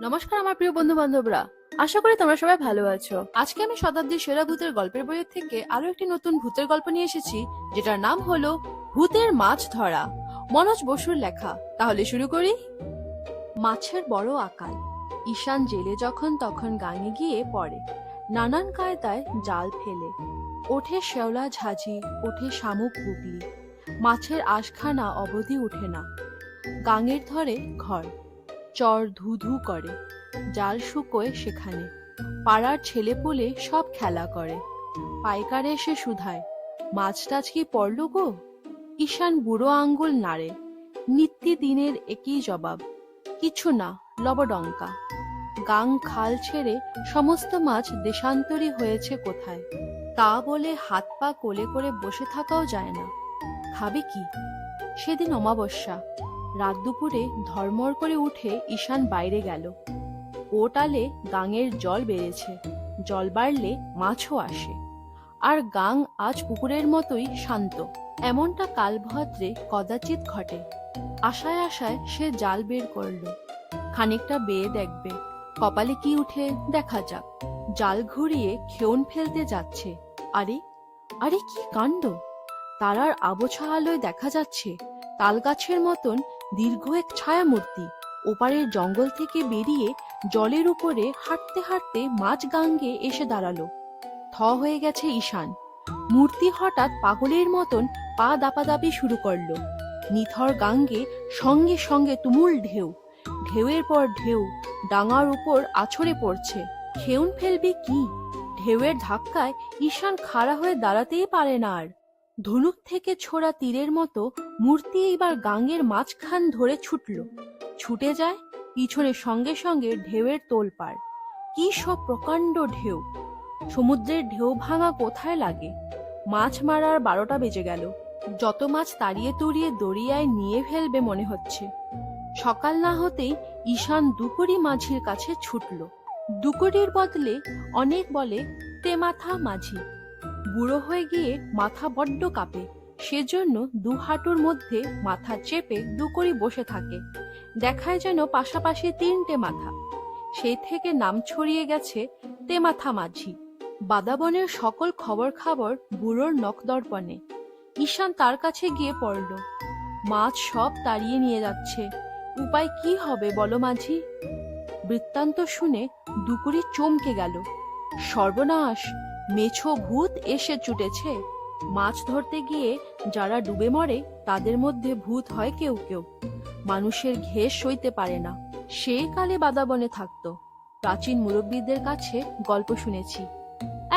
নমস্কার আমার প্রিয় বন্ধু বান্ধবরা, আশা করি তোমরা সবাই ভালো আছো। আজকে আমি শতাব্দীর সেরা ভূতের গল্পের বইয়ের থেকে আরো একটি নতুন ভূতের গল্প নিয়ে এসেছি, যেটার নাম হলো ভূতের মাছ ধরা। মনোজ বসুর লেখা। তাহলে শুরু করি। মাছের বড় আকাল। ঈশান জেলে যখন তখন গাঙে গিয়ে পড়ে, নানান কায়দায় জাল ফেলে। ওঠে শেওলা ঝাঁঝি, ওঠে শামুক গুগলি, মাছের আশখানা অবধি উঠে না। গাঙের ধরে ঘর, চর ধু ধু করে, জাল শুকোয় সেখানে। পাড়ার ছেলেপুলে সব খেলা করে, পাইকারে এসে শুধায়, মাছ টাছ কি পড়ল গো? ঈশান বুড়ো আঙ্গুল নাড়ে, নিত্যদিনের একই জবাব, কিছু না, লবডঙ্কা। গাং খাল ছেড়ে সমস্ত মাছ দেশান্তরী হয়েছে কোথায়, তা বলে হাত পা কোলে করে বসে থাকাও যায় না। খাবে কি? সেদিন অমাবস্যা, রাত দুপুরে ধর্মর করে উঠে ঈশান বাইরে গেল। ওটালে গাঙের জল বেড়েছে, জল বাড়লে মাছও আসে। আর গাং আজ পুকুরের মতোই শান্ত। এমনটা কালভদ্রে কদাচিৎ ঘটে। আশায় আশায় সে জাল বের করল, খানিকটা বেয়ে দেখবে, কপালে কি উঠে দেখা যাক। জাল ঘুরিয়ে খেউন ফেলতে যাচ্ছে। আরে আরে, কি কাণ্ড! তারার আবছা আলোয় দেখা যাচ্ছে তালগাছের মতন দীর্ঘ এক ছায়ামূর্তি ওপারের জঙ্গল থেকে বেরিয়ে জলের উপরে হাঁটতে হাঁটতে মাঝ গাঙ্গে এসে দাঁড়ালো। থ হয়ে গেছে ঈশান। মূর্তি হঠাৎ পাগলের মতন পা দাপাদাপি শুরু করলো। নিথর গাঙ্গে সঙ্গে সঙ্গে তুমুল ঢেউ, ঢেউয়ের পর ঢেউ ডাঙার উপর আছড়ে পড়ছে। খেউন ফেলবে কি? ঢেউয়ের ধাক্কায় ঈশান খাড়া হয়ে দাঁড়াতেই পারে না আর। ধনুক থেকে ছোড়া তীরের মতো মূর্তি এবার গাঙ্গের মাঝখান ধরে ছুটল। ছুটে যায়, পিছনে সঙ্গে সঙ্গে ঢেউয়ের তোলপাড়। কি সব প্রকাণ্ড ঢেউ! সমুদ্রের ঢেউ ভাঙা কোথায় লাগে? মাছ মারার 12টা বেজে গেল। যত মাছ তাড়িয়ে তুড়িয়ে দরিয়ায় নিয়ে ফেলবে মনে হচ্ছে। সকাল না হতেই ঈশান দুকুড়ি মাঝির কাছে ছুটল। দুকুড়ির বদলে অনেক বলে তেমাথা মাঝি। বুড়ো হয়ে গিয়ে মাথা বড্ড কাঁপে, সেজন্য দু হাঁটুর মধ্যে মাথা চেপে দুকড়ি বসে থাকে। দেখায় যেন পাশাপাশি 3টে মাথা। সেই থেকে নাম ছড়িয়ে গেছে তেমাথা মাঝি। বাদাবনের সকল খবর খাবর বুড়োর নখদর্পণে। ঈশান তার কাছে গিয়ে পড়ল। মাছ সব তাড়িয়ে নিয়ে যাচ্ছে, উপায় কি হবে বলো মাঝি? বৃত্তান্ত শুনে দুকুড়ি চমকে গেল। সর্বনাশ! মেছো ভূত এসে জুটেছে। মাছ ধরতে গিয়ে যারা ডুবে মরে তাদের মধ্যে ভূত হয় কেউ কেউ। মানুষের ঘেঁষ সইতে পারে না। সেই কালে বাদাবনে থাকতো। প্রাচীন মুরব্বীদের কাছে গল্প শুনেছি।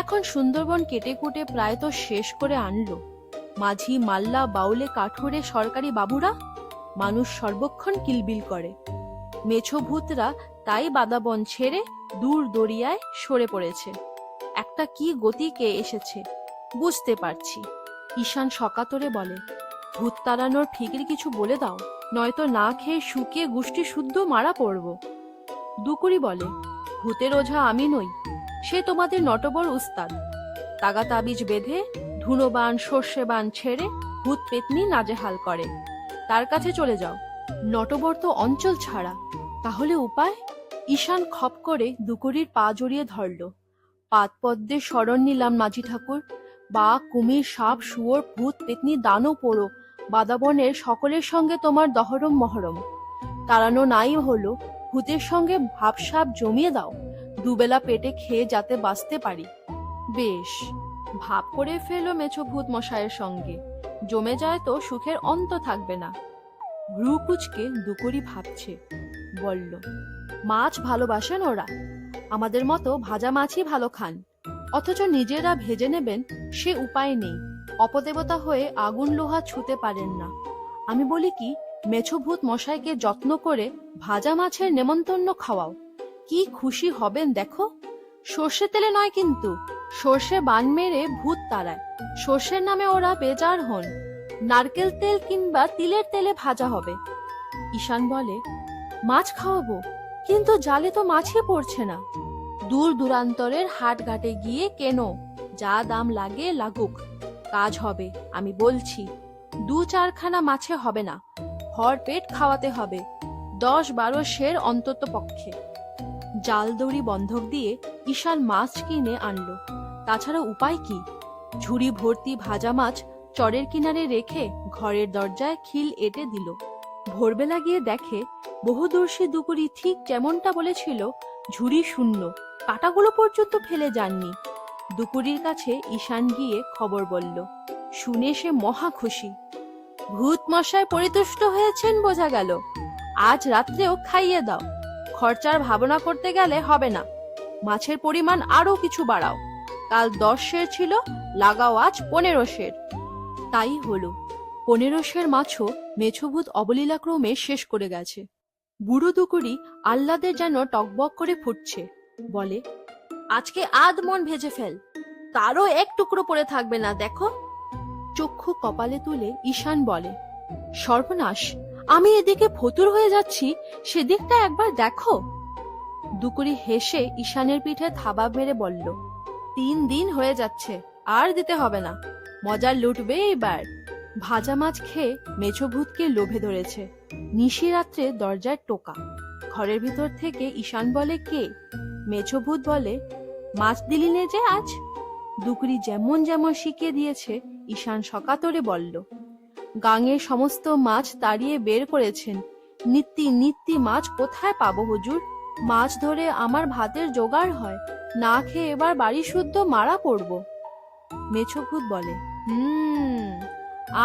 এখন সুন্দরবন কেটে কুটে প্রায় তো শেষ করে আনলো। মাঝি মাল্লা বাউলে কাঠুরে সরকারি বাবুরা, মানুষ সর্বক্ষণ কিলবিল করে। মেছো ভূতরা তাই বাদাবন ছেড়ে দূর দরিয়ায় সরে পড়েছে। একটা কি গতিকে এসেছে বুঝতে পারছি। ঈশান সকাতরে বলে, ভূত তাড়ানোর ফিকির কিছু বলে দাও, নয়তো না খেয়ে শুকিয়ে গুষ্টি শুদ্ধ মারা পড়ব। দুকুড়ি বলে, ভূতের ওঝা আমি নই, সে তোমাদের নটবর উস্তাদ। তাগা তাবিজ বেঁধে ধুনোবান সর্ষেবান ছেড়ে ভূত পেতনি নাজেহাল করে, তার কাছে চলে যাও। নটবর তো অঞ্চল ছাড়া, তাহলে উপায়? ঈশান খপ করে দুকুড়ির পা জড়িয়ে ধরল। পাদ পদ্মের শরণ নিলাম মাঝি ঠাকুর। বা কুমির সাপ শুয়োর ভূত পেতনি দানও পোড়ো, বাদাবনের সকলের সঙ্গে তোমার দহরম মহরম। তাড়ানো নাই হলো, ভূতের সঙ্গে ভাবসাপ জমিয়ে দাও, দুবেলা পেটে খেয়ে যাতে বাঁচতে পারি। বেশ, ভাব করে ফেলো মেছো ভূত মশাইয়ের সঙ্গে, জমে যায় তো সুখের অন্ত থাকবে না। ভ্রু কুচকে দুকুড়ি ভাবছে, বলল, মাছ ভালোবাসেন ওরা, আমাদের মতো ভাজা মাছই ভালো খান, অথচ নিজেরা ভেজে নেবেন সে উপায় নেই। অপদেবতা হয়ে আগুন লোহা ছুঁতে পারেন না। আমি বলি কি, মেছো ভূত মশাইকে যত্ন করে ভাজা মাছের নেমন্তন্ন খাওয়াও, কি খুশি হবেন দেখো। সর্ষে তেলে নয় কিন্তু, সর্ষে বান মেরে ভূত তাড়ায়, সর্ষের নামে ওরা বেজার হন। নারকেল তেল কিংবা তিলের তেলে ভাজা হবে। ঈশান বলে, মাছ খাওয়াবো, কিন্তু জালে তো মাছই পড়ছে না। দূর দূরান্তরের হাট ঘাটে গিয়ে কেনো, যা দাম লাগে লাগুক, কাজ হবে আমি বলছি। 2-4খানা মাছে হবে না, ভর পেট খাওয়াতে হবে, 10-12 সের অন্তত পক্ষে। জাল দড়ি বন্ধক দিয়ে ঈশান মাছ কিনে আনলো। তাছাড়া উপায় কি? ঝুড়ি ভর্তি ভাজা মাছ চরের কিনারে রেখে ঘরের দরজায় খিল এঁটে দিল। ভোরবেলা গিয়ে দেখে বহুদর্শী দুকুরি ঠিক যেমনটা বলেছিল, ঝুড়ি শূন্য, কাটাগুলো পর্যন্ত ফেলে যাননি। দুকুরির কাছে ঈশান গিয়ে খবর বলল। শুনে সে মহা খুশি। ভূত মশাই পরিতুষ্ট হয়েছেন বোঝা গেল। আজ রাত্রেও খাইয়ে দাও। খরচার ভাবনা করতে গেলে হবে না। মাছের পরিমাণ আরো কিছু বাড়াও। কাল 10 সের ছিল, লাগাও আজ 15 সের। তাই হলো। 15 সের মাছও মেছভূত অবলীলাক্রমে শেষ করে গেছে। বুড়ো দুকুরি আহ্লাদের যেন টকবক করে ফুটছে। বলে, আজকে আধ মন ভেজে ফেল, তারও এক টুকরো পড়ে থাকবে না, দেখো। চক্ষু কপালে তুলে ঈশান বলে, সর্বনাশ, আমি এদিকে ফতুর হয়ে যাচ্ছি, সেদিকটা একবার দেখো। দুকুরি হেসে ঈশানের পিঠে থাবা মেরে বলল, 3 দিন হয়ে যাচ্ছে, আর দিতে হবে না, মজার লুটবে এইবার। ভাজা মাছ খেয়ে মেছভূতকে লোভে ধরেছে। নিশি রাত্রে দরজায় টোকা। ঘরের ভিতর থেকে ঈশান বলে, কে? মেছভূত বলে, মাছ দিলি নে যে আজ। দুকুরি যেমন যেমন শিখিয়ে দিয়েছে ঈশান সকাতরে বলল, গাঙের সমস্ত মাছ তাড়িয়ে বের করেছেন, নিত্যি নিত্যি মাছ কোথায় পাবো হুজুর? মাছ ধরে আমার ভাতের জোগাড় হয়, না খেয়ে এবার বাড়ি শুদ্ধ মারা পড়ব। মেছভূত বলে,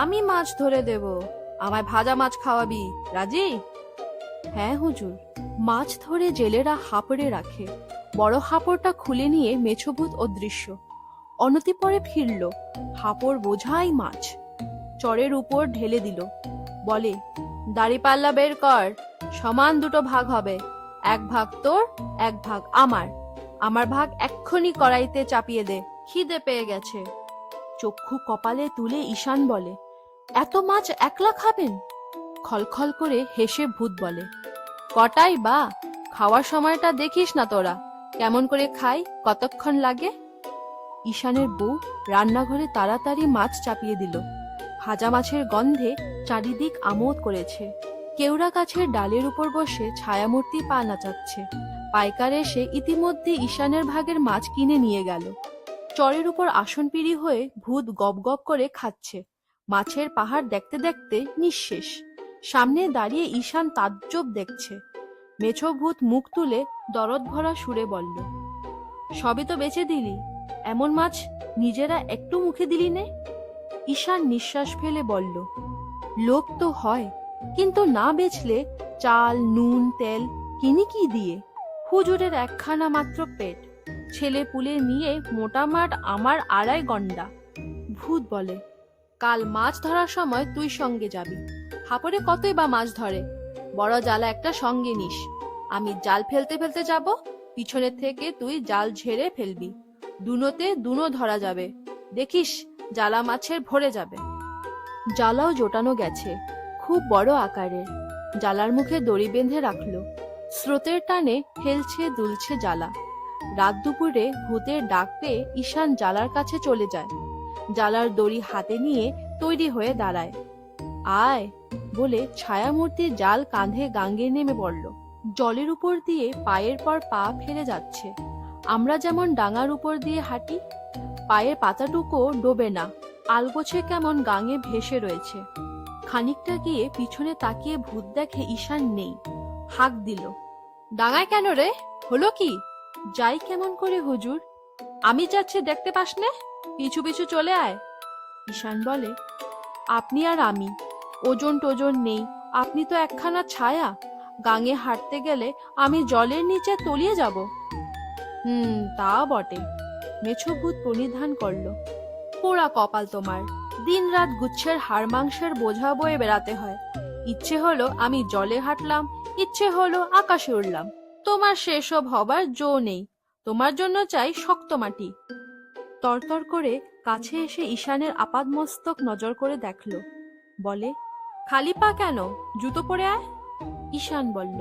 আমি মাছ ধরে দেব, আমায় ভাজা মাছ খাওয়াবি, রাজি? হ্যাঁ হুজুর। মাছ ধরে জেলেরা হাপড়ে রাখে। বড় হাপড়টা খুলে নিয়ে মেছভূত অদৃশ্য। অনতি পরে ফিরল, হাপড় বোঝাই মাছ। চরের উপর ঢেলে দিল। বলে, দাড়িপাল্লা বের কর, সমান 2 ভাগ হবে, 1 ভাগ তোর, 1 ভাগ আমার। আমার ভাগ এক্ষুনি কড়াইতে চাপিয়ে দে, খিদে পেয়ে গেছে। চক্ষু কপালে তুলে ঈশান বলে, এত মাছ একলা খাবেন? খলখল করে হেসে ভূত বলে, কটাই বা, খাওয়ার সময়টা দেখিস না তোরা, কেমন করে খাই, কতক্ষণ লাগে। ঈশানের বউ রান্নাঘরে তাড়াতাড়ি মাছ চাপিয়ে দিল। ভাজা মাছের গন্ধে চারিদিক আমোদ করেছে। কেওড়া গাছের ডালের উপর বসে ছায়ামূর্তি পা নাচাচ্ছে। পাইকার এসে ইতিমধ্যে ঈশানের ভাগের মাছ কিনে নিয়ে গেল। চরের উপর আসন পিড়ি হয়ে ভূত গপ গপ করে খাচ্ছে। মাছের পাহাড় দেখতে দেখতে নিঃশেষ। সামনে দাঁড়িয়ে ঈশান তাজ্জব দেখছে। মেছো ভূত মুখ তুলে দরদ ভরা সুরে বলল, সবই তো বেচে দিলি, এমন মাছ নিজেরা একটু মুখে দিলি নে। ঈশান নিঃশ্বাস ফেলে বলল, লোক তো হয়, কিন্তু না বেচলে চাল নুন তেল কিনি কি দিয়ে? হুজুরের একখানা মাত্র পেট, ছেলে পুলে নিয়ে মোটামাট আমার 2.5 গন্ডা। ভূত বলে, কাল মাছ ধরার সময় তুই সঙ্গে যাবি। হাপড়ে কতই বা মাছ ধরে, বড় জালা একটা সঙ্গে নিস। আমি জাল ফেলতে ফেলতে যাব, পিছনের থেকে তুই জাল ঝেড়ে ফেলবি। দুনোতে দুনো ধরা যাবে, দেখিস জালা মাছের ভরে যাবে। জালাও জোটানো গেছে, খুব বড় আকারের। জালার মুখে দড়ি বেঁধে রাখলো। স্রোতের টানে হেলছে দুলছে জালা। রাত দুপুরে ভূতের ডাক পেয়ে ঈশান জালার কাছে চলে যায়। জালার দড়ি হাতে নিয়ে তৈরি হয়ে দাঁড়ায়। আয় বলে ছায়ামূর্তির জাল কাঁধে গাঙ্গে নেমে পড়ল। জলের উপর দিয়ে পায়ের পর পা ফেলে যাচ্ছে। আমরা যেমন ডাঙার উপর দিয়ে হাঁটি, পায়ের পাতাটুকু ডোবে না, আলগোছে কেমন গাঙে ভেসে রয়েছে। খানিকটা গিয়ে পিছনে তাকিয়ে ভূত দেখে ঈশান নেই। হাঁক দিল, ডাঙায় কেন রে, হলো কি? যাই কেমন করে হুজুর, আমি যাচ্ছি দেখতে পাস নে, পিছু পিছু চলে আয়। ঈশান বলে, আপনি আর আমি, ওজন টোজন নেই, আপনি তো একখানা ছায়া, গাঙে হাঁটতে গেলে আমি জলের নিচে তলিয়ে যাব। তা বটে। মেছো ভূত পরিধান করলো। পোড়া কপাল তোমার, দিন রাত গুচ্ছের হাড় মাংসের বোঝা বয়ে বেড়াতে হয়। ইচ্ছে হলো আমি জলে হাঁটলাম, ইচ্ছে হলো আকাশে উড়লাম। তোমার সেসব হবার জো নেই, তোমার জন্য চাই শক্ত মাটি। তরতর করে কাছে এসে ঈশানের আপাদমস্তক নজর করে দেখলো। বলে, খালি পা কেন, জুতো পরে আয়। ঈশান বলল,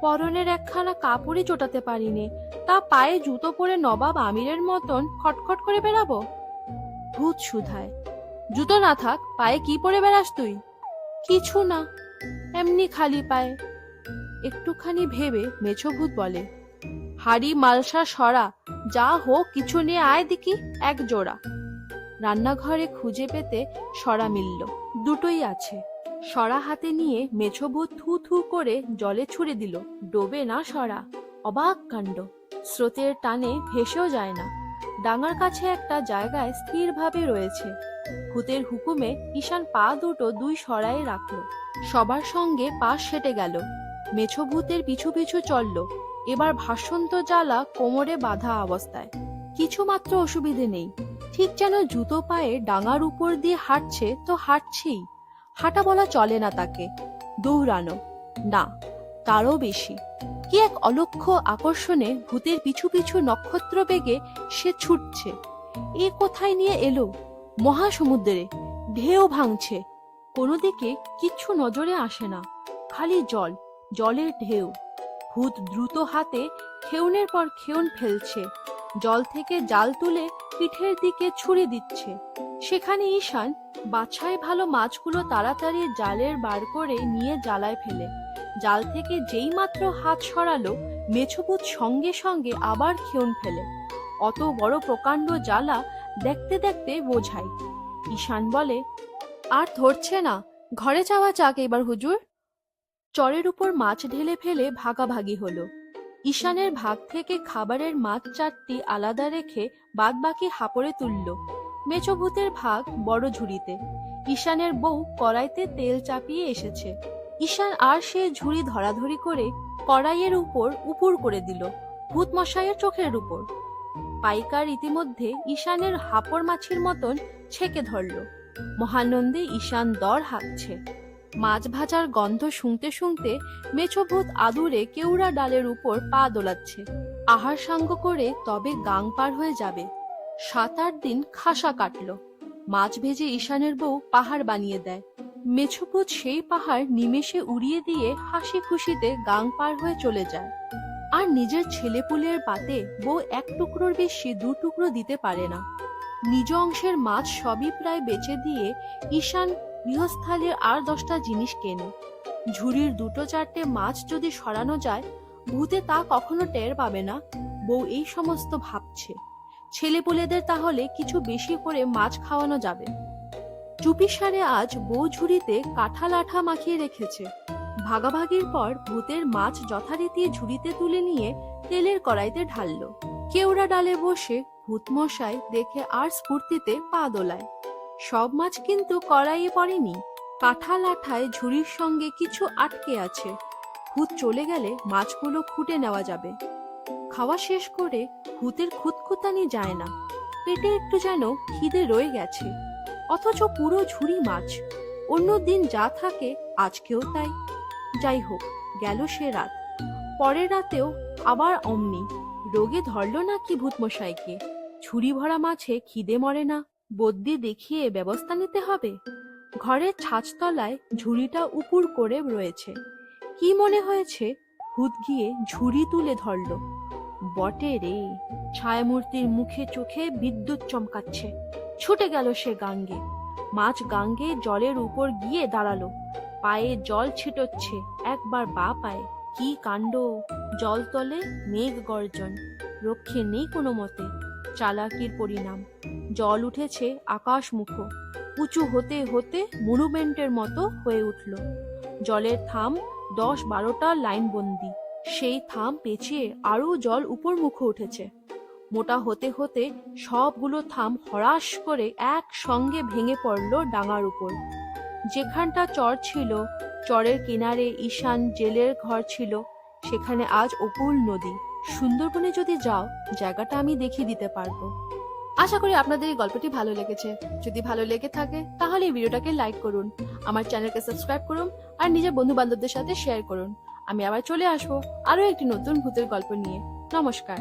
পরনের একখানা কাপড়ই চোটাতে পারিনি, তা পায়ে জুতো পরে নবাব আমিরের মতন খটখট করে বেড়াবো? ভূত শুধায়, জুতো না থাক পায়ে কি পরে বেড়াস তুই? কিছু না, এমনি খালি পায়ে। একটুখানি ভেবে মেছো ভূত বলে, হাড়ি মালসা সরা, যা হোক কিছু নিয়ে আয় দেখি এক জোড়া। রান্নাঘরে খুঁজে পেতে সরা মিলল, দুটোই আছে। সরা হাতে নিয়ে মেছো ভূত থু থু করে জলে ছুড়ে দিল, ডোবে না সরা। অবাক কাণ্ড, স্রোতের টানে ভেসেও যায় না, ডাঙার কাছে একটা জায়গায় স্থিরভাবে রয়েছে। ভূতের হুকুমে ঈশান পা দুটো দুই সরায় রাখল, সবার সঙ্গে পাশ সেটে গেল। মেছো ভূতের পিছু পিছু চলল, এবার ভাসন্ত জ্বালা কোমরে বাঁধা অবস্থায়। কিছু মাত্র অসুবিধে নেই, ঠিক যেন জুতো পায়ে ডাঙার উপর দিয়ে হাঁটছে তো হাঁটছেই। হাঁটা বলা চলে না তাকে, দৌড়ানো না, তারও বেশি। কি এক অলক্ষ্য আকর্ষণে ভূতের পিছু পিছু নক্ষত্র বেগে সে ছুটছে। এ কোথায় নিয়ে এলো? মহাসমুদ্রে ঢেউ ভাঙছে, কোনো দিকে কিচ্ছু নজরে আসে না, খালি জল, জলের ঢেউ। ভূত দ্রুত হাতে খেউনের পর খেউন ফেলছে, জল থেকে জাল তুলে পিঠের দিকে ছুড়ে দিচ্ছে। সেখানে ঈশান বাছাই ভালো মাছগুলো তাড়াতাড়ি জালের বার করে নিয়ে জালায় ফেলে। জাল থেকে যেই মাত্র হাত সরালো, মেছোভূত সঙ্গে সঙ্গে আবার খেউন ফেলে। অত বড় প্রকাণ্ড জ্বালা দেখতে দেখতে বোঝাই। ঈশান বলে, আর ধরছে না, ঘরে যাওয়া যাক এবার হুজুর। চরের উপর মাছ ঢেলে ফেলে ভাগাভাগি হলো। ঈশানের ভাগ থেকে খাবারের মাছ 4টি আলাদা রেখে বাদবাকি হাপড়ে তুলল। মেছোভূতের ভাগ বড় ঝুড়িতে। ঈশানের বউ কড়াইতে তেল চাপিয়ে এসেছে। ঈশান আর সে ঝুড়ি ধরাধরি করে কড়াইয়ের উপর উপুর করে দিল, ভূত মশাইয়ের চোখের উপর। পাইকার ইতিমধ্যে ঈশানের হাপড় মাছির মতন ছেকে ধরল। মহানন্দে ঈশান দর হাঁকছে। মাছ ভাজার গন্ধ শুনতে শুনতে মেছোভূত আদুরে কেউড়া ডালের উপর পা দোলাচ্ছে। আহার সাঙ্গ করে তবে গাং পার হয়ে যাবে। 7-8 দিন খাসা কাটল। মাছ ভেজে ঈশানের বউ পাহাড় বানিয়ে দেয়। মেছোভূত সেই পাহাড় নিমেষে উড়িয়ে দিয়ে হাসি খুশিতে গাং পার হয়ে চলে যায়। আর নিজের ছেলেপুলের পাতে বউ 1 টুকরোর বেশি 2 টুকরো দিতে পারে না। নিজ অংশের মাছ সবই প্রায় বেচে দিয়ে ঈশান গৃহস্থালির আর 10টা জিনিস কেনে। ঝুড়ির 2-4টে মাছ যদি সরানো যায়, ভূতে তা কখনো টের পাবে না। বউ এই সমস্ত ভাবছে। ছেলেপুলেদের তাহলে কিছু বেশি করে মাছ খাওয়ানো যাবে। চুপিসারে আজ বউ ঝুড়িতে কাঁঠাল আঠা মাখিয়ে রেখেছে। ভাগাভাগির পর ভূতের মাছ যথারীতি ঝুড়িতে তুলে নিয়ে তেলের কড়াইতে ঢাললো। কেওড়া ডালে বসে ভূত মশাই দেখে আর স্ফূর্তিতে পা দোলায়। সব মাছ কিন্তু কড়াইয়ে পড়েনি, কাঁঠাল আঠায় ঝুড়ির সঙ্গে কিছু আটকে আছে। ভূত চলে গেলে মাছগুলো খুঁটে নেওয়া যাবে। খাওয়া শেষ করে ভূতের খুঁতখুতানি যায় না, পেটে একটু যেন খিদে রয়ে গেছে, অথচ পুরো ঝুড়ি মাছ। অন্য দিন যা থাকে আজকেও তাই। যাই হোক, গেল সে রাত। পরের রাতেও আবার অমনি। রোগে ধরল নাকি ভূত মশাইকে? ঝুড়ি ভরা মাছে খিদে মরে না, বদ্যি দেখিয়ে ব্যবস্থা নিতে হবে। ঘরের ছাঁচতলায় ঝুড়িটা উপুর করে রয়েছে। কি মনে হয়েছে, ভূত গিয়ে ঝুড়ি তুলে ধরল। বটে রে, ছায়ামূর্তির মুখে চোখে বিদ্যুৎ চমকাচ্ছে। ছুটে গেল সে গাঙ্গে। মাছ গাঙ্গে জলের উপর গিয়ে দাঁড়ালো। পায়ে জল ছিটোচ্ছে, একবার বা পায়ে। কি কাণ্ড! জল তলে মেঘ গর্জন, রক্ষে নেই কোনো মতে। চালাকির পরিণাম। জল উঠেছে আকাশ মুখ, উঁচু হতে হতে মনুমেন্টের মতো হয়ে উঠল। জলের থাম 10-12টা লাইনবন্দি। সেই থাম পেঁচিয়ে আরো জল উপর মুখ উঠেছে। মোটা হতে হতে সবগুলো থাম হরাস করে একসঙ্গে ভেঙে পড়ল ডাঙার উপর। যেখানটা চর ছিল, চরের কিনারে ঈশান জেলের ঘর ছিল, সেখানে আজ অকুল নদী। সুন্দরবনে যদি যাও, জায়গাটা আমি দেখিয়ে দিতে পারবো। আশা করি আপনাদের এই গল্পটি ভালো লেগেছে। যদি ভালো লেগে থাকে তাহলে এই ভিডিওটাকে লাইক করুন, আমার চ্যানেলকে সাবস্ক্রাইব করুন আর নিজের বন্ধু বান্ধবদের সাথে শেয়ার করুন। আমি আবার চলে আসবো আরো একটি নতুন ভূতের গল্প নিয়ে। নমস্কার।